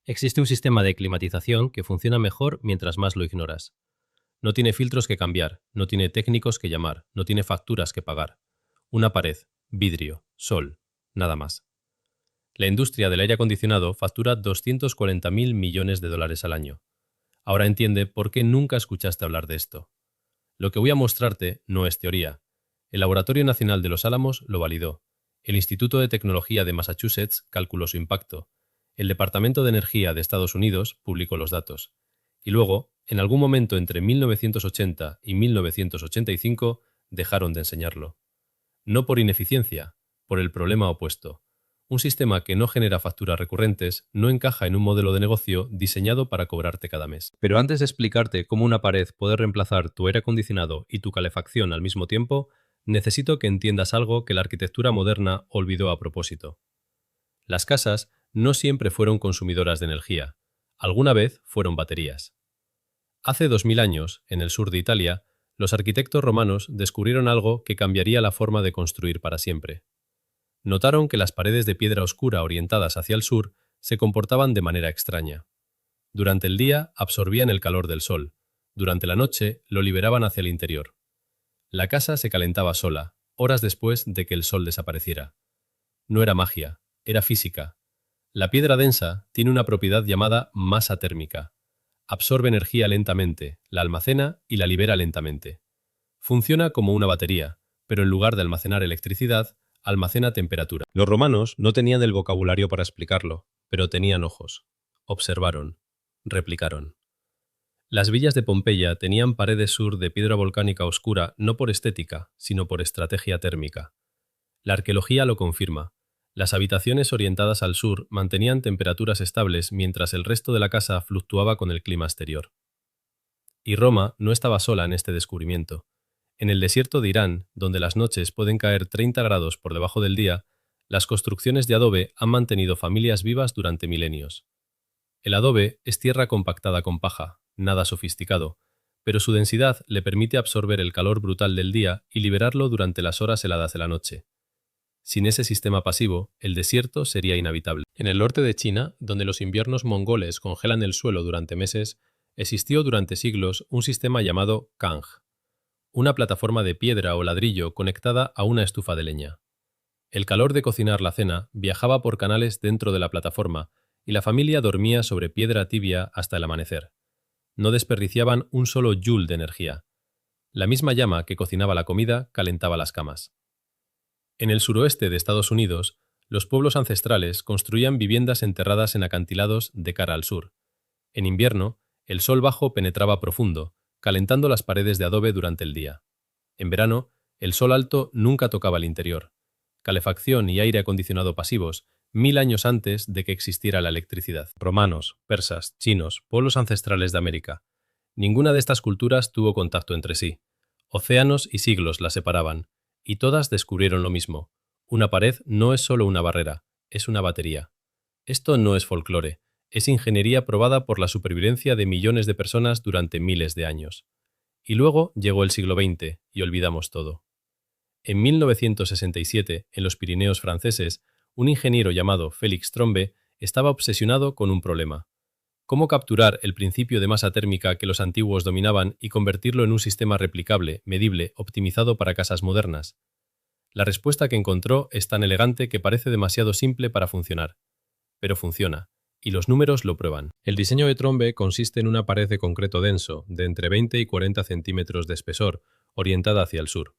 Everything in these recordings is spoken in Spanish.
Existe un sistema de climatización que funciona mejor mientras más lo ignoras. No tiene filtros que cambiar, no tiene técnicos que llamar, no tiene facturas que pagar. Una pared, vidrio, sol, nada más. La industria del aire acondicionado factura 240.000 millones de dólares al año. Ahora entiende por qué nunca escuchaste hablar de esto. Lo que voy a mostrarte no es teoría. El Laboratorio Nacional de Los Álamos lo validó. El Instituto de Tecnología de Massachusetts calculó su impacto. El Departamento de Energía de Estados Unidos publicó los datos. Y luego, en algún momento entre 1980 y 1985, dejaron de enseñarlo. No por ineficiencia, por el problema opuesto. Un sistema que no genera facturas recurrentes no encaja en un modelo de negocio diseñado para cobrarte cada mes. Pero antes de explicarte cómo una pared puede reemplazar tu aire acondicionado y tu calefacción al mismo tiempo, necesito que entiendas algo que la arquitectura moderna olvidó a propósito. Las casas no siempre fueron consumidoras de energía. Alguna vez fueron baterías. Hace 2000 años, en el sur de Italia, los arquitectos romanos descubrieron algo que cambiaría la forma de construir para siempre. Notaron que las paredes de piedra oscura orientadas hacia el sur se comportaban de manera extraña. Durante el día absorbían el calor del sol, durante la noche lo liberaban hacia el interior. La casa se calentaba sola, horas después de que el sol desapareciera. No era magia, era física. La piedra densa tiene una propiedad llamada masa térmica. Absorbe energía lentamente, la almacena y la libera lentamente. Funciona como una batería, pero en lugar de almacenar electricidad, almacena temperatura. Los romanos no tenían el vocabulario para explicarlo, pero tenían ojos. Observaron. Replicaron. Las villas de Pompeya tenían paredes sur de piedra volcánica oscura no por estética, sino por estrategia térmica. La arqueología lo confirma. Las habitaciones orientadas al sur mantenían temperaturas estables mientras el resto de la casa fluctuaba con el clima exterior. Y Roma no estaba sola en este descubrimiento. En el desierto de Irán, donde las noches pueden caer 30 grados por debajo del día, las construcciones de adobe han mantenido familias vivas durante milenios. El adobe es tierra compactada con paja, nada sofisticado, pero su densidad le permite absorber el calor brutal del día y liberarlo durante las horas heladas de la noche. Sin ese sistema pasivo, el desierto sería inhabitable. En el norte de China, donde los inviernos mongoles congelan el suelo durante meses, existió durante siglos un sistema llamado Kang, una plataforma de piedra o ladrillo conectada a una estufa de leña. El calor de cocinar la cena viajaba por canales dentro de la plataforma y la familia dormía sobre piedra tibia hasta el amanecer. No desperdiciaban un solo joule de energía. La misma llama que cocinaba la comida calentaba las camas. En el suroeste de Estados Unidos, los pueblos ancestrales construían viviendas enterradas en acantilados de cara al sur. En invierno, el sol bajo penetraba profundo, calentando las paredes de adobe durante el día. En verano, el sol alto nunca tocaba el interior. Calefacción y aire acondicionado pasivos, 1000 años antes de que existiera la electricidad. Romanos, persas, chinos, pueblos ancestrales de América. Ninguna de estas culturas tuvo contacto entre sí. Océanos y siglos las separaban, y todas descubrieron lo mismo. Una pared no es solo una barrera, es una batería. Esto no es folclore, es ingeniería probada por la supervivencia de millones de personas durante miles de años. Y luego llegó el siglo XX y olvidamos todo. En 1967, en los Pirineos franceses, un ingeniero llamado Félix Trombe estaba obsesionado con un problema. ¿Cómo capturar el principio de masa térmica que los antiguos dominaban y convertirlo en un sistema replicable, medible, optimizado para casas modernas? La respuesta que encontró es tan elegante que parece demasiado simple para funcionar. Pero funciona, y los números lo prueban. El diseño de Trombe consiste en una pared de concreto denso, de entre 20 y 40 centímetros de espesor, orientada hacia el sur.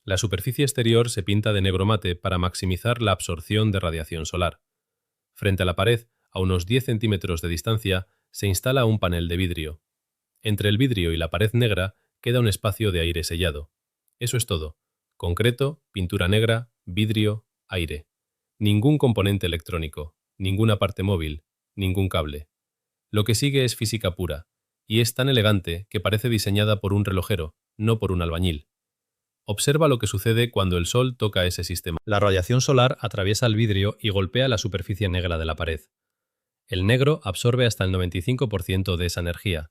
La superficie exterior se pinta de negro mate para maximizar la absorción de radiación solar. Frente a la pared, a unos 10 centímetros de distancia, se instala un panel de vidrio. Entre el vidrio y la pared negra queda un espacio de aire sellado. Eso es todo. Concreto, pintura negra, vidrio, aire. Ningún componente electrónico, ninguna parte móvil, ningún cable. Lo que sigue es física pura, y es tan elegante que parece diseñada por un relojero, no por un albañil. Observa lo que sucede cuando el sol toca ese sistema. La radiación solar atraviesa el vidrio y golpea la superficie negra de la pared. El negro absorbe hasta el 95% de esa energía.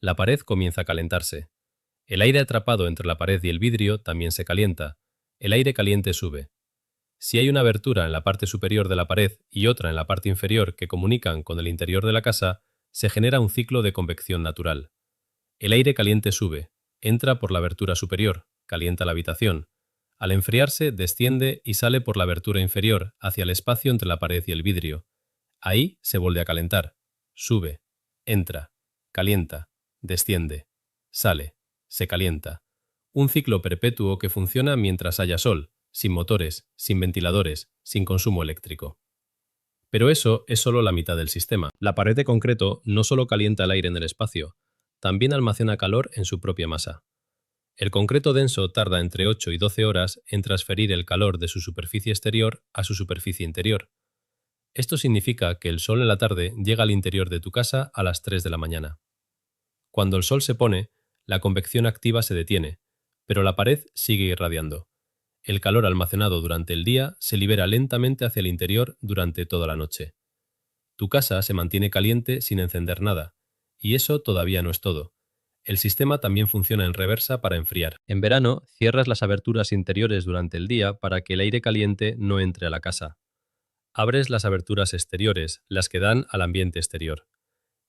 La pared comienza a calentarse. El aire atrapado entre la pared y el vidrio también se calienta. El aire caliente sube. Si hay una abertura en la parte superior de la pared y otra en la parte inferior que comunican con el interior de la casa, se genera un ciclo de convección natural. El aire caliente sube, entra por la abertura superior, calienta la habitación. Al enfriarse, desciende y sale por la abertura inferior, hacia el espacio entre la pared y el vidrio. Ahí se vuelve a calentar. Sube, entra, calienta, desciende, sale, se calienta. Un ciclo perpetuo que funciona mientras haya sol, sin motores, sin ventiladores, sin consumo eléctrico. Pero eso es solo la mitad del sistema. La pared de concreto no solo calienta el aire en el espacio, también almacena calor en su propia masa. El concreto denso tarda entre 8 y 12 horas en transferir el calor de su superficie exterior a su superficie interior. Esto significa que el sol en la tarde llega al interior de tu casa a las 3 de la mañana. Cuando el sol se pone, la convección activa se detiene, pero la pared sigue irradiando. El calor almacenado durante el día se libera lentamente hacia el interior durante toda la noche. Tu casa se mantiene caliente sin encender nada, y eso todavía no es todo. El sistema también funciona en reversa para enfriar. En verano, cierras las aberturas interiores durante el día para que el aire caliente no entre a la casa. Abres las aberturas exteriores, las que dan al ambiente exterior.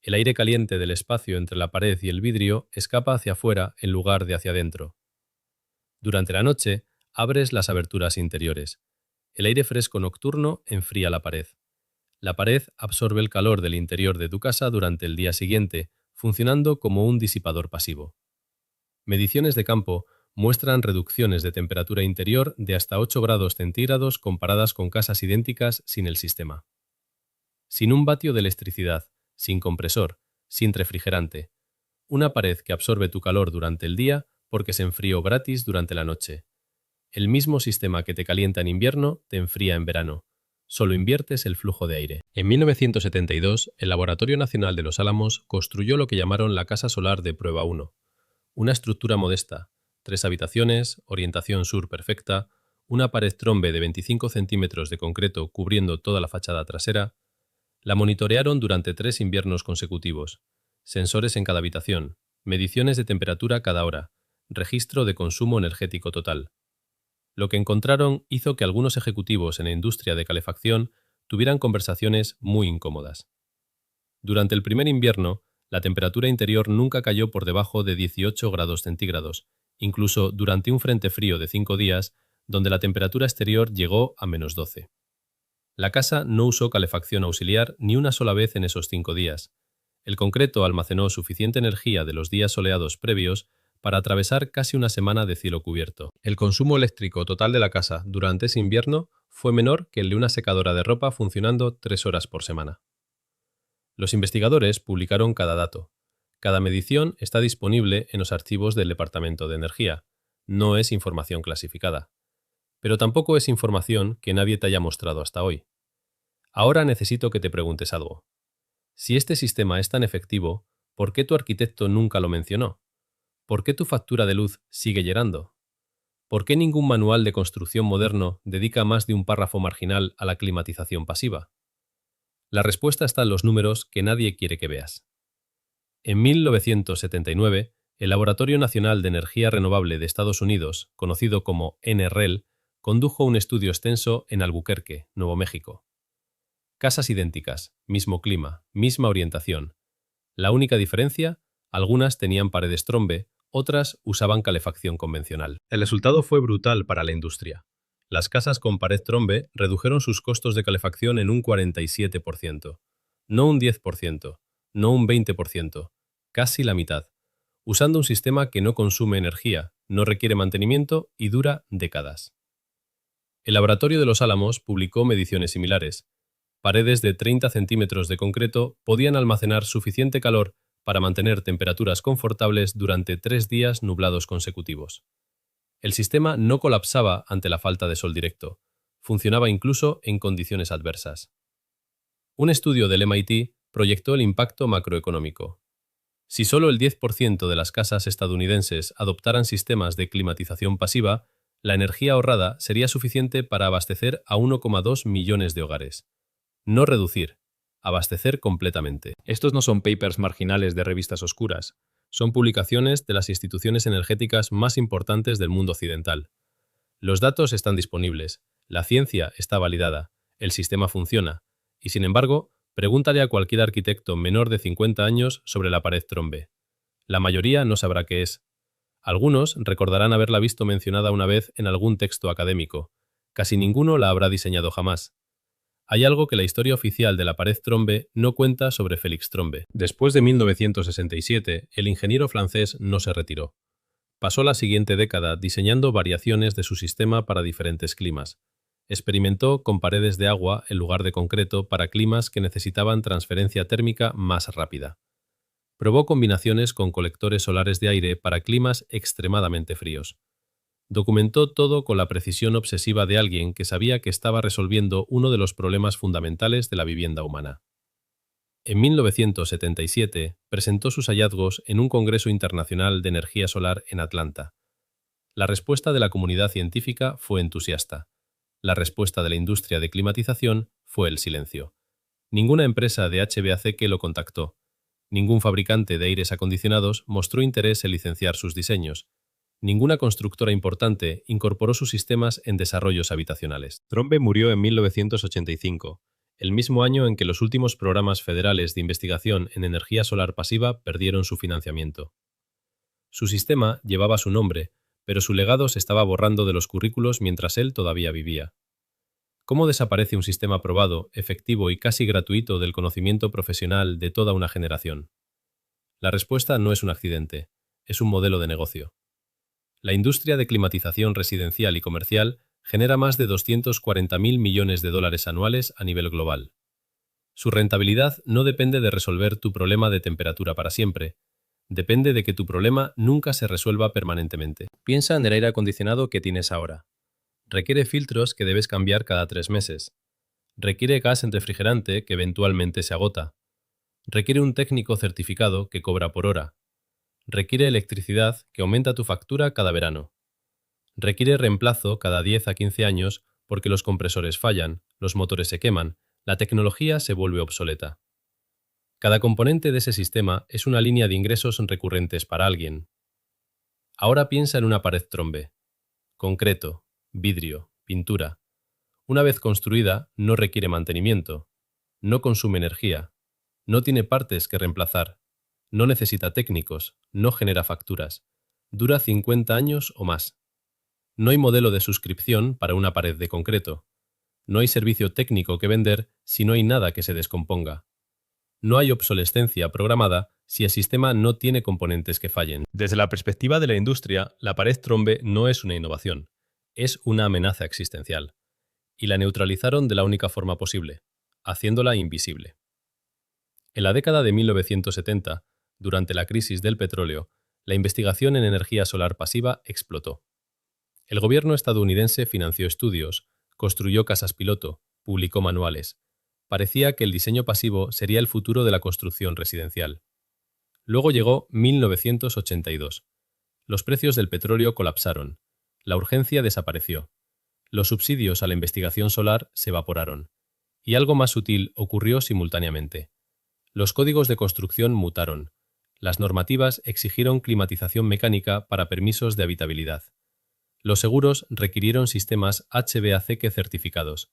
El aire caliente del espacio entre la pared y el vidrio escapa hacia afuera en lugar de hacia adentro. Durante la noche, abres las aberturas interiores. El aire fresco nocturno enfría la pared. La pared absorbe el calor del interior de tu casa durante el día siguiente, funcionando como un disipador pasivo. Mediciones de campo muestran reducciones de temperatura interior de hasta 8 grados centígrados comparadas con casas idénticas sin el sistema. Sin un vatio de electricidad, sin compresor, sin refrigerante. Una pared que absorbe tu calor durante el día porque se enfrió gratis durante la noche. El mismo sistema que te calienta en invierno te enfría en verano. Solo inviertes el flujo de aire. En 1972, el Laboratorio Nacional de Los Álamos construyó lo que llamaron la Casa Solar de Prueba 1. Una estructura modesta, 3 habitaciones, orientación sur perfecta, una pared trombe de 25 centímetros de concreto cubriendo toda la fachada trasera. La monitorearon durante 3 inviernos consecutivos. Sensores en cada habitación, mediciones de temperatura cada hora, registro de consumo energético total. Lo que encontraron hizo que algunos ejecutivos en la industria de calefacción tuvieran conversaciones muy incómodas. Durante el primer invierno, la temperatura interior nunca cayó por debajo de 18 grados centígrados, incluso durante un frente frío de 5 días, donde la temperatura exterior llegó a -12. La casa no usó calefacción auxiliar ni una sola vez en esos 5 días. El concreto almacenó suficiente energía de los días soleados previos para atravesar casi una semana de cielo cubierto. El consumo eléctrico total de la casa durante ese invierno fue menor que el de una secadora de ropa funcionando 3 horas por semana. Los investigadores publicaron cada dato. Cada medición está disponible en los archivos del Departamento de Energía. No es información clasificada. Pero tampoco es información que nadie te haya mostrado hasta hoy. Ahora necesito que te preguntes algo. Si este sistema es tan efectivo, ¿por qué tu arquitecto nunca lo mencionó? ¿Por qué tu factura de luz sigue llegando? ¿Por qué ningún manual de construcción moderno dedica más de un párrafo marginal a la climatización pasiva? La respuesta está en los números que nadie quiere que veas. En 1979, el Laboratorio Nacional de Energía Renovable de Estados Unidos, conocido como NREL, condujo un estudio extenso en Albuquerque, Nuevo México. Casas idénticas, mismo clima, misma orientación. La única diferencia, algunas tenían paredes trombe, otras usaban calefacción convencional. El resultado fue brutal para la industria. Las casas con pared trombe redujeron sus costos de calefacción en un 47%. No un 10%, no un 20%, casi la mitad, usando un sistema que no consume energía, no requiere mantenimiento y dura décadas. El Laboratorio de Los Álamos publicó mediciones similares. Paredes de 30 centímetros de concreto podían almacenar suficiente calor para mantener temperaturas confortables durante 3 días nublados consecutivos. El sistema no colapsaba ante la falta de sol directo. Funcionaba incluso en condiciones adversas. Un estudio del MIT proyectó el impacto macroeconómico. Si solo el 10% de las casas estadounidenses adoptaran sistemas de climatización pasiva, la energía ahorrada sería suficiente para abastecer a 1,2 millones de hogares. No reducir, abastecer completamente. Estos no son papers marginales de revistas oscuras, son publicaciones de las instituciones energéticas más importantes del mundo occidental. Los datos están disponibles, la ciencia está validada, el sistema funciona, y sin embargo, pregúntale a cualquier arquitecto menor de 50 años sobre la pared Trombe. La mayoría no sabrá qué es. Algunos recordarán haberla visto mencionada una vez en algún texto académico. Casi ninguno la habrá diseñado jamás. Hay algo que la historia oficial de la pared Trombe no cuenta sobre Félix Trombe. Después de 1967, el ingeniero francés no se retiró. Pasó la siguiente década diseñando variaciones de su sistema para diferentes climas. Experimentó con paredes de agua en lugar de concreto para climas que necesitaban transferencia térmica más rápida. Probó combinaciones con colectores solares de aire para climas extremadamente fríos. Documentó todo con la precisión obsesiva de alguien que sabía que estaba resolviendo uno de los problemas fundamentales de la vivienda humana. En 1977 presentó sus hallazgos en un Congreso Internacional de Energía Solar en Atlanta. La respuesta de la comunidad científica fue entusiasta. La respuesta de la industria de climatización fue el silencio. Ninguna empresa de HVAC que lo contactó. Ningún fabricante de aires acondicionados mostró interés en licenciar sus diseños. Ninguna constructora importante incorporó sus sistemas en desarrollos habitacionales. Trombe murió en 1985, el mismo año en que los últimos programas federales de investigación en energía solar pasiva perdieron su financiamiento. Su sistema llevaba su nombre, pero su legado se estaba borrando de los currículos mientras él todavía vivía. ¿Cómo desaparece un sistema probado, efectivo y casi gratuito del conocimiento profesional de toda una generación? La respuesta no es un accidente, es un modelo de negocio. La industria de climatización residencial y comercial genera más de 240.000 millones de dólares anuales a nivel global. Su rentabilidad no depende de resolver tu problema de temperatura para siempre, depende de que tu problema nunca se resuelva permanentemente. Piensa en el aire acondicionado que tienes ahora. Requiere filtros que debes cambiar cada 3 meses. Requiere gas en refrigerante que eventualmente se agota. Requiere un técnico certificado que cobra por hora. Requiere electricidad que aumenta tu factura cada verano. Requiere reemplazo cada 10 a 15 años porque los compresores fallan, los motores se queman, la tecnología se vuelve obsoleta. Cada componente de ese sistema es una línea de ingresos recurrentes para alguien. Ahora piensa en una pared Trombe. Concreto, vidrio, pintura. Una vez construida, no requiere mantenimiento. No consume energía. No tiene partes que reemplazar. No necesita técnicos. No genera facturas. Dura 50 años o más. No hay modelo de suscripción para una pared de concreto. No hay servicio técnico que vender si no hay nada que se descomponga. No hay obsolescencia programada si el sistema no tiene componentes que fallen. Desde la perspectiva de la industria, la pared Trombe no es una innovación, es una amenaza existencial. Y la neutralizaron de la única forma posible, haciéndola invisible. En la década de 1970, durante la crisis del petróleo, la investigación en energía solar pasiva explotó. El gobierno estadounidense financió estudios, construyó casas piloto, publicó manuales. Parecía que el diseño pasivo sería el futuro de la construcción residencial. Luego llegó 1982. Los precios del petróleo colapsaron. La urgencia desapareció. Los subsidios a la investigación solar se evaporaron. Y algo más sutil ocurrió simultáneamente. Los códigos de construcción mutaron. Las normativas exigieron climatización mecánica para permisos de habitabilidad. Los seguros requirieron sistemas HVAC certificados.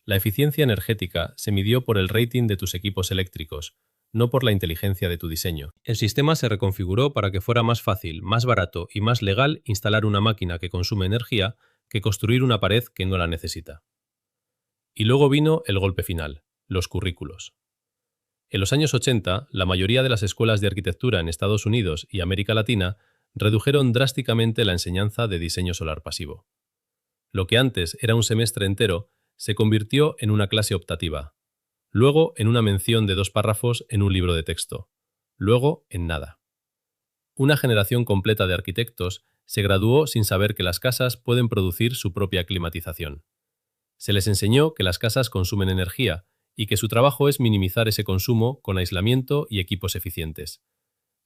La eficiencia energética se midió por el rating de tus equipos eléctricos, no por la inteligencia de tu diseño. El sistema se reconfiguró para que fuera más fácil, más barato y más legal instalar una máquina que consume energía que construir una pared que no la necesita. Y luego vino el golpe final, los currículos. En los años 80, la mayoría de las escuelas de arquitectura en Estados Unidos y América Latina redujeron drásticamente la enseñanza de diseño solar pasivo. Lo que antes era un semestre entero se convirtió en una clase optativa, luego en una mención de 2 párrafos en un libro de texto, luego en nada. Una generación completa de arquitectos se graduó sin saber que las casas pueden producir su propia climatización. Se les enseñó que las casas consumen energía y que su trabajo es minimizar ese consumo con aislamiento y equipos eficientes.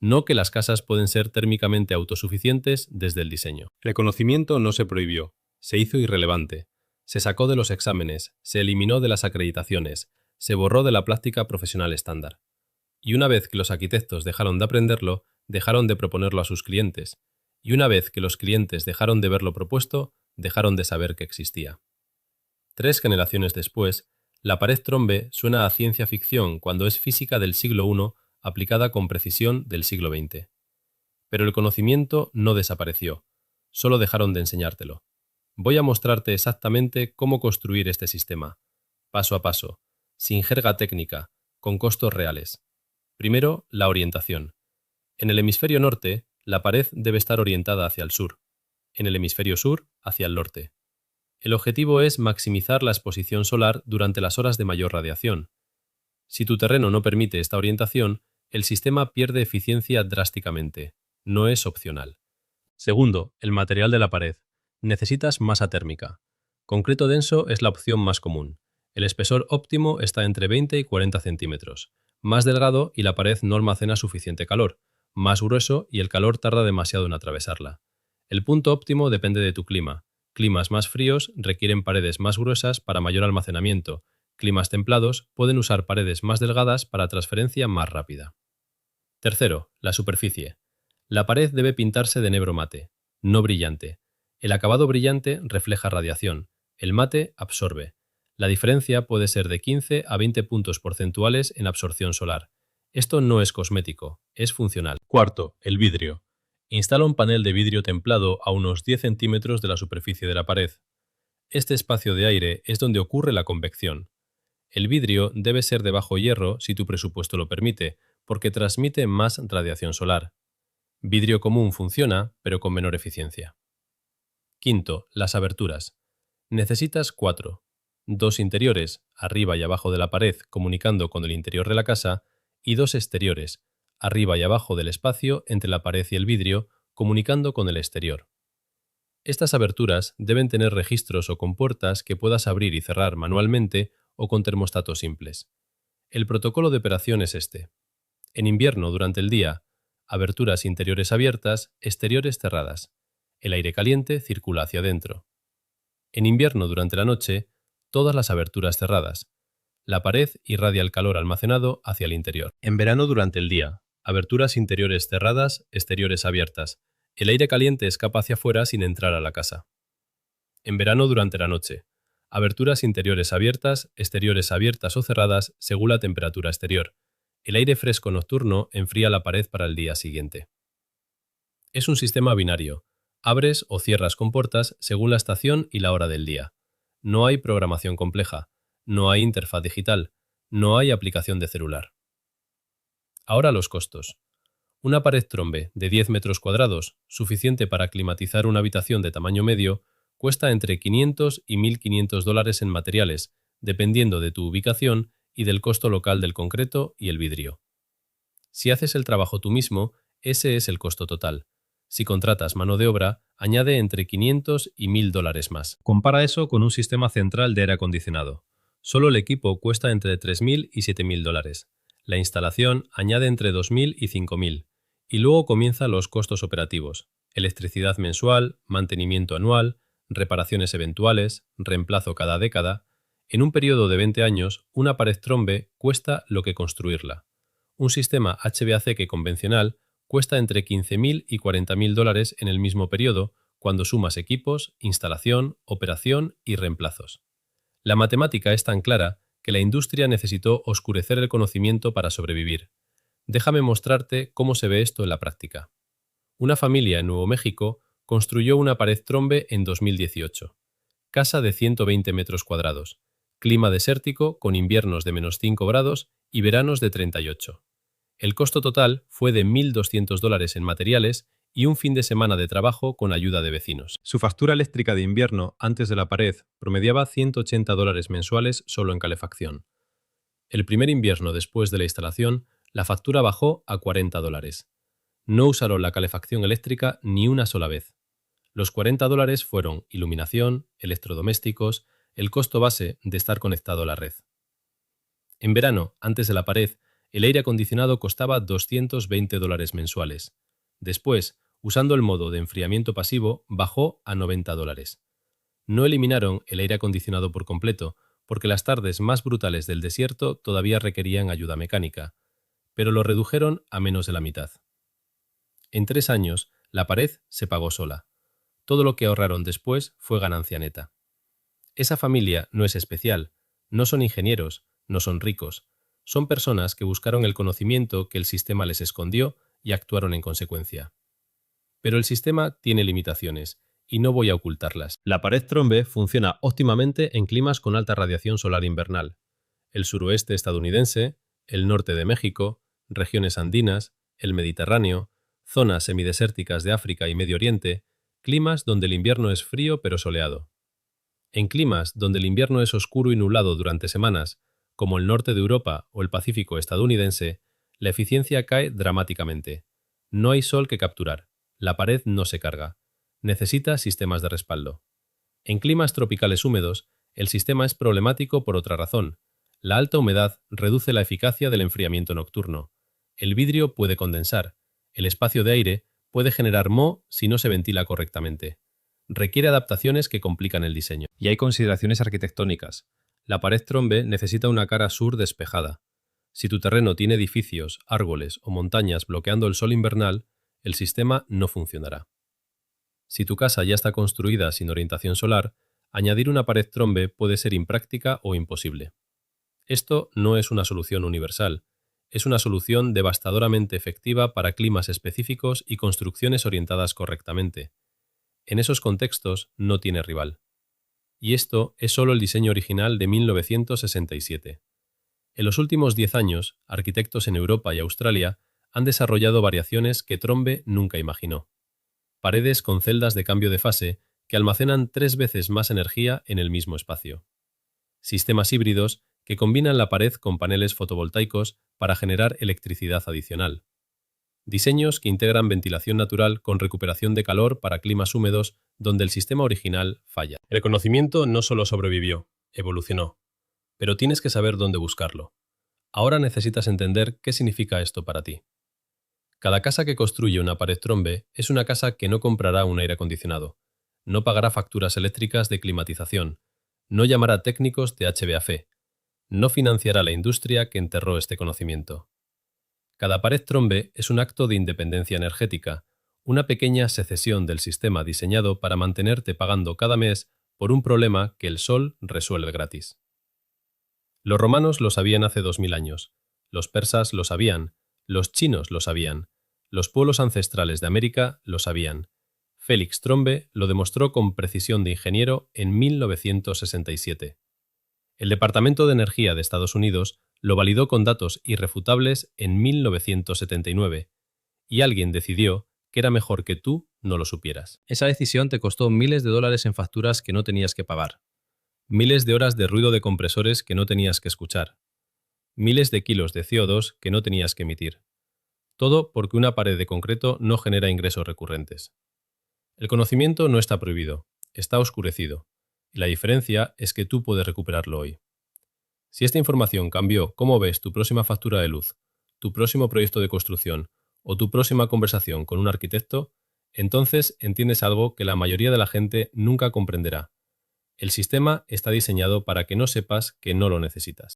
No que las casas pueden ser térmicamente autosuficientes desde el diseño. El conocimiento no se prohibió, se hizo irrelevante. Se sacó de los exámenes, se eliminó de las acreditaciones, se borró de la práctica profesional estándar. Y una vez que los arquitectos dejaron de aprenderlo, dejaron de proponerlo a sus clientes. Y una vez que los clientes dejaron de verlo propuesto, dejaron de saber que existía. 3 generaciones después, la pared trombe suena a ciencia ficción cuando es física del siglo I aplicada con precisión del siglo XX. Pero el conocimiento no desapareció, solo dejaron de enseñártelo. Voy a mostrarte exactamente cómo construir este sistema, paso a paso, sin jerga técnica, con costos reales. Primero, la orientación. En el hemisferio norte, la pared debe estar orientada hacia el sur. En el hemisferio sur, hacia el norte. El objetivo es maximizar la exposición solar durante las horas de mayor radiación. Si tu terreno no permite esta orientación, el sistema pierde eficiencia drásticamente. No es opcional. Segundo, el material de la pared. Necesitas masa térmica. Concreto denso es la opción más común. El espesor óptimo está entre 20 y 40 centímetros. Más delgado y la pared no almacena suficiente calor. Más grueso y el calor tarda demasiado en atravesarla. El punto óptimo depende de tu clima. Climas más fríos requieren paredes más gruesas para mayor almacenamiento. Climas templados pueden usar paredes más delgadas para transferencia más rápida. Tercero, la superficie. La pared debe pintarse de negro mate, no brillante. El acabado brillante refleja radiación, el mate absorbe. La diferencia puede ser de 15 a 20 puntos porcentuales en absorción solar. Esto no es cosmético, es funcional. Cuarto, el vidrio. Instala un panel de vidrio templado a unos 10 centímetros de la superficie de la pared. Este espacio de aire es donde ocurre la convección. El vidrio debe ser de bajo hierro si tu presupuesto lo permite, porque transmite más radiación solar. Vidrio común funciona, pero con menor eficiencia. Quinto, las aberturas. Necesitas 4. 2 interiores, arriba y abajo de la pared comunicando con el interior de la casa, y 2 exteriores, arriba y abajo del espacio entre la pared y el vidrio, comunicando con el exterior. Estas aberturas deben tener registros o compuertas que puedas abrir y cerrar manualmente o con termostatos simples. El protocolo de operación es este. En invierno, durante el día, aberturas interiores abiertas, exteriores cerradas. El aire caliente circula hacia adentro. En invierno, durante la noche, todas las aberturas cerradas. La pared irradia el calor almacenado hacia el interior. En verano, durante el día, aberturas interiores cerradas, exteriores abiertas. El aire caliente escapa hacia afuera sin entrar a la casa. En verano, durante la noche, aberturas interiores abiertas, exteriores abiertas o cerradas según la temperatura exterior. El aire fresco nocturno enfría la pared para el día siguiente. Es un sistema binario. Abres o cierras compuertas según la estación y la hora del día. No hay programación compleja. No hay interfaz digital. No hay aplicación de celular. Ahora los costos. Una pared trombe de 10 metros cuadrados, suficiente para climatizar una habitación de tamaño medio, cuesta entre 500 y $1.500 en materiales, dependiendo de tu ubicación y del costo local del concreto y el vidrio. Si haces el trabajo tú mismo, ese es el costo total. Si contratas mano de obra, añade entre 500 y $1.000 más. Compara eso con un sistema central de aire acondicionado. Solo el equipo cuesta entre $3.000 y $7.000. La instalación añade entre $2.000 y $5.000. Y luego comienzan los costos operativos: electricidad mensual, mantenimiento anual, reparaciones eventuales, reemplazo cada década. En un periodo de 20 años, una pared trombe cuesta lo que construirla. Un sistema HVAC convencional cuesta entre $15.000 y $40.000 en el mismo periodo, cuando sumas equipos, instalación, operación y reemplazos. La matemática es tan clara que la industria necesitó oscurecer el conocimiento para sobrevivir. Déjame mostrarte cómo se ve esto en la práctica. Una familia en Nuevo México construyó una pared trombe en 2018. Casa de 120 metros cuadrados. Clima desértico con inviernos de -5 grados y veranos de 38. El costo total fue de $1.200 en materiales y un fin de semana de trabajo con ayuda de vecinos. Su factura eléctrica de invierno antes de la pared promediaba $180 mensuales solo en calefacción. El primer invierno después de la instalación, la factura bajó a $40. No usaron la calefacción eléctrica ni una sola vez. Los $40 fueron iluminación, electrodomésticos, el costo base de estar conectado a la red. En verano, antes de la pared, el aire acondicionado costaba $220 mensuales. Después, usando el modo de enfriamiento pasivo, bajó a $90. No eliminaron el aire acondicionado por completo, porque las tardes más brutales del desierto todavía requerían ayuda mecánica, pero lo redujeron a menos de la mitad. En 3 años, la pared se pagó sola. Todo lo que ahorraron después fue ganancia neta. Esa familia no es especial, no son ingenieros, no son ricos, son personas que buscaron el conocimiento que el sistema les escondió y actuaron en consecuencia. Pero el sistema tiene limitaciones, y no voy a ocultarlas. La pared Trombe funciona óptimamente en climas con alta radiación solar invernal. El suroeste estadounidense, el norte de México, regiones andinas, el Mediterráneo, zonas semidesérticas de África y Medio Oriente, climas donde el invierno es frío pero soleado. En climas donde el invierno es oscuro y nublado durante semanas, como el norte de Europa o el Pacífico estadounidense, la eficiencia cae dramáticamente. No hay sol que capturar. La pared no se carga. Necesita sistemas de respaldo. En climas tropicales húmedos, el sistema es problemático por otra razón. La alta humedad reduce la eficacia del enfriamiento nocturno. El vidrio puede condensar. El espacio de aire puede generar moho si no se ventila correctamente. Requiere adaptaciones que complican el diseño. Y hay consideraciones arquitectónicas. La pared Trombe necesita una cara sur despejada. Si tu terreno tiene edificios, árboles o montañas bloqueando el sol invernal, el sistema no funcionará. Si tu casa ya está construida sin orientación solar, añadir una pared Trombe puede ser impráctica o imposible. Esto no es una solución universal, es una solución devastadoramente efectiva para climas específicos y construcciones orientadas correctamente. En esos contextos no tiene rival. Y esto es solo el diseño original de 1967. En los últimos 10 años, arquitectos en Europa y Australia han desarrollado variaciones que Trombe nunca imaginó. Paredes con celdas de cambio de fase que almacenan 3 veces más energía en el mismo espacio. Sistemas híbridos que combinan la pared con paneles fotovoltaicos para generar electricidad adicional. Diseños que integran ventilación natural con recuperación de calor para climas húmedos donde el sistema original falla. El conocimiento no solo sobrevivió, evolucionó. Pero tienes que saber dónde buscarlo. Ahora necesitas entender qué significa esto para ti. Cada casa que construye una pared Trombe es una casa que no comprará un aire acondicionado, no pagará facturas eléctricas de climatización, no llamará técnicos de HVAC, no financiará la industria que enterró este conocimiento. Cada pared Trombe es un acto de independencia energética, una pequeña secesión del sistema diseñado para mantenerte pagando cada mes por un problema que el sol resuelve gratis. Los romanos lo sabían hace 2000 años, los persas lo sabían, los chinos lo sabían, los pueblos ancestrales de América lo sabían. Félix Trombe lo demostró con precisión de ingeniero en 1967. El Departamento de Energía de Estados Unidos lo validó con datos irrefutables en 1979, y alguien decidió que era mejor que tú no lo supieras. Esa decisión te costó miles de dólares en facturas que no tenías que pagar, miles de horas de ruido de compresores que no tenías que escuchar, miles de kilos de CO2 que no tenías que emitir. Todo porque una pared de concreto no genera ingresos recurrentes. El conocimiento no está prohibido, está oscurecido, y la diferencia es que tú puedes recuperarlo hoy. Si esta información cambió cómo ves tu próxima factura de luz, tu próximo proyecto de construcción o tu próxima conversación con un arquitecto, entonces entiendes algo que la mayoría de la gente nunca comprenderá. El sistema está diseñado para que no sepas que no lo necesitas.